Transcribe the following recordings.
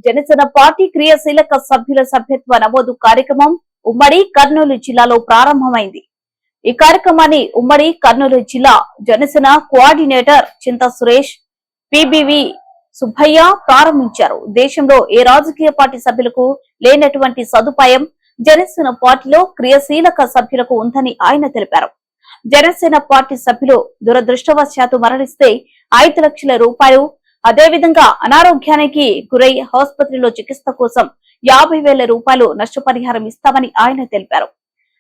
Janasena party క్రియాశీలక సభ్యుల సభ్యత్వ నమోదు కార్యక్రమం ఉమ్మడి కర్నూలు జిల్లాలో ప్రారంభమైంది. ఈ కార్యక్రమాన్ని ఉమ్మడి కర్నూలు జిల్లా జనసేన కోఆర్డినేటర్ చింతా సురేష్, పిబివి సుబ్బయ్య ప్రారంభించారు. దేశంలో ఏ రాజకీయ పార్టీ సభ్యులకు లేనటువంటి సదుపాయం జనసేన పార్టీలో క్రియాశీలక సభ్యులకు ఉందని ఆయన తెలిపారు. జనసేన పార్టీ సభ్యులు దురదృష్టవశాత్తు మరణిస్తే 5 లక్షల రూపాయలు, అదేవిధంగా అనారోగ్యానికి గురై ఆసుపత్రిలో చికిత్స కోసం 50,000 రూపాయలు నష్టపరిహారం ఇస్తామని ఆయన తెలిపారు.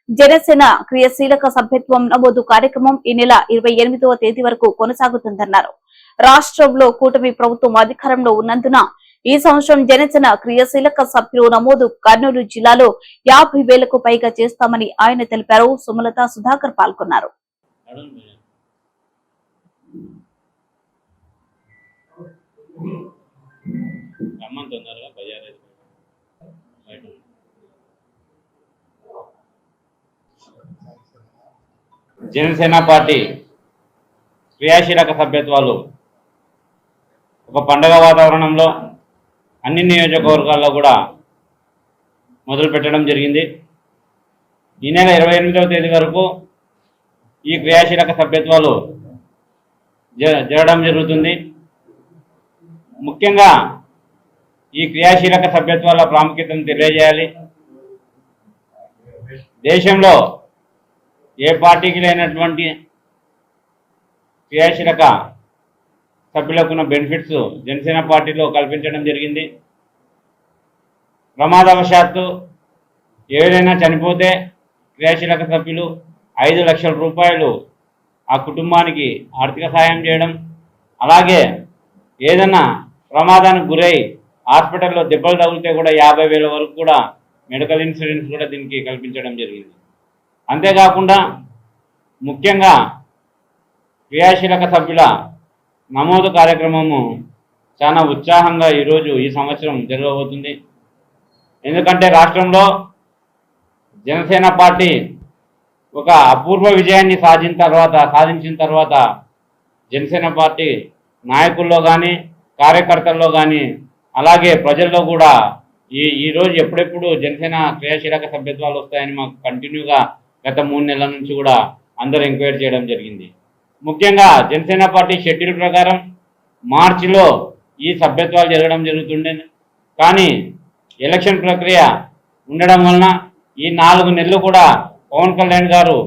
జనసేన క్రియాశీలక సభ్యత్వం నమోదు కార్యక్రమం ఈ నెల 28వ తేదీ వరకు కొనసాగుతుందన్నారు. రాష్ట్రంలో కూటమి ప్రభుత్వం అధికారంలో ఉన్నందున ఈ సంవత్సరం జనసేన క్రియాశీలక సభ్యులు నమోదు కర్నూలు జిల్లాలో 50,000కు పైగా చేస్తామని ఆయన తెలిపారు. సుమలత, సుధాకర్ పాల్గొన్నారు. జనసేన పార్టీ క్రియాశీలక సభ్యత్వాలు ఒక పండగ వాతావరణంలో అన్ని నియోజకవర్గాల్లో కూడా మొదలు పెట్టడం జరిగింది. ఈ నెల 28వ తేదీ వరకు ఈ క్రియాశీలక సభ్యత్వాలు జరగడం జరుగుతుంది. ముఖ్యంగా ఈ క్రియాశీలక సభ్యత్వాల ప్రాముఖ్యతను తెలియజేయాలి. దేశంలో ఏ పార్టీకి లేనటువంటి క్రియాశీలక సభ్యులకున్న బెనిఫిట్స్ జనసేన పార్టీలో కల్పించడం జరిగింది. ప్రమాదవశాత్తు ఎవరైనా చనిపోతే క్రియాశీలక సభ్యులు 5 లక్షల రూపాయలు ఆ కుటుంబానికి ఆర్థిక సాయం చేయడం, అలాగే ఏదైనా ప్రమాదానికి గురై హాస్పిటల్లో దెబ్బలు తగిలితే కూడా 50,000 వరకు కూడా మెడికల్ ఇన్సూరెన్స్ కూడా దీనికి కల్పించడం జరిగింది. అంతేకాకుండా ముఖ్యంగా క్రియాశీలక సభ్యుల నమోదు కార్యక్రమము చాలా ఉత్సాహంగా ఈ సంవత్సరం జరగబోతుంది. ఎందుకంటే రాష్ట్రంలో జనసేన పార్టీ ఒక అపూర్వ విజయాన్ని సాధించిన తర్వాత జనసేన పార్టీ నాయకుల్లో కానీ కార్యకర్తల్లో కానీ అలాగే ప్రజల్లో కూడా ఈరోజు ఎప్పుడెప్పుడు జనసేన క్రియాశీలక సభ్యత్వాలు వస్తాయని మాకు కంటిన్యూగా గత 3 నెలల నుంచి కూడా అందరూ ఎంక్వైరీ చేయడం జరిగింది. ముఖ్యంగా జనసేన పార్టీ షెడ్యూల్ ప్రకారం మార్చిలో ఈ సభ్యత్వాలు జరగడం జరుగుతుండే, కానీ ఎలక్షన్ ప్రక్రియ ఉండడం వలన ఈ 4 నెలలు కూడా పవన్ కళ్యాణ్ గారు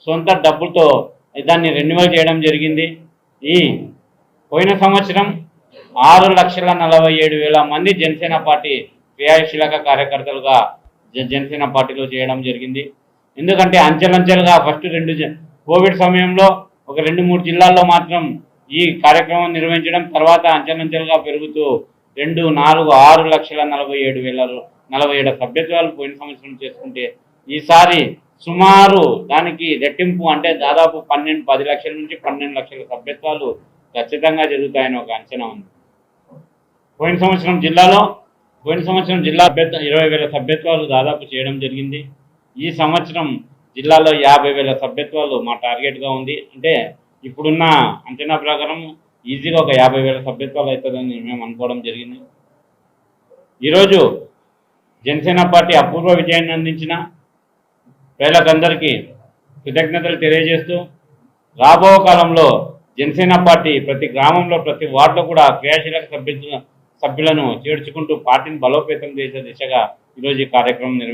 సొంత డబ్బులతో దాన్ని రెన్యువల్ చేయడం జరిగింది. ఈ పోయిన సంవత్సరం 6,47,000 మంది జనసేన పార్టీ క్రియాశీలక కార్యకర్తలుగా జనసేన పార్టీలో చేయడం జరిగింది. ఎందుకంటే అంచెలంచెలుగా ఫస్ట్ కోవిడ్ సమయంలో ఒక 2-3 జిల్లాల్లో మాత్రం ఈ కార్యక్రమం నిర్వహించడం, తర్వాత అంచెలంచెలుగా పెరుగుతూ 2, 4, 6,47,047 సభ్యత్వాలు పోయిన సంవత్సరం చేసుకుంటే ఈసారి సుమారు దానికి రెట్టింపు, అంటే దాదాపు 10 లక్షల నుంచి 12 లక్షల సభ్యత్వాలు ఖచ్చితంగా జరుగుతాయని ఒక అంచనా ఉంది. పోయిన సంవత్సరం జిల్లా 20,000 సభ్యత్వాలు దాదాపు చేయడం జరిగింది. ఈ సంవత్సరం జిల్లాలో 50,000 సభ్యత్వాలు మా టార్గెట్గా ఉంది. అంటే ఇప్పుడున్న అంచనా ప్రకారం ఈజీగా ఒక 50,000 సభ్యత్వాలు అవుతుందని మేము అనుకోవడం జరిగింది. ఈరోజు జనసేన పార్టీ అపూర్వ విజయాన్ని అందించిన ప్రజలకందరికీ కృతజ్ఞతలు తెలియజేస్తూ రాబో కాలంలో జనసేన పార్టీ ప్రతి గ్రామంలో ప్రతి వార్డులో కూడా క్రియాశీలక సభ్యులను చేర్చుకుంటూ పార్టీని బలోపేతం చేసే దిశగా ఈరోజు ఈ కార్యక్రమం నిర్వహించారు.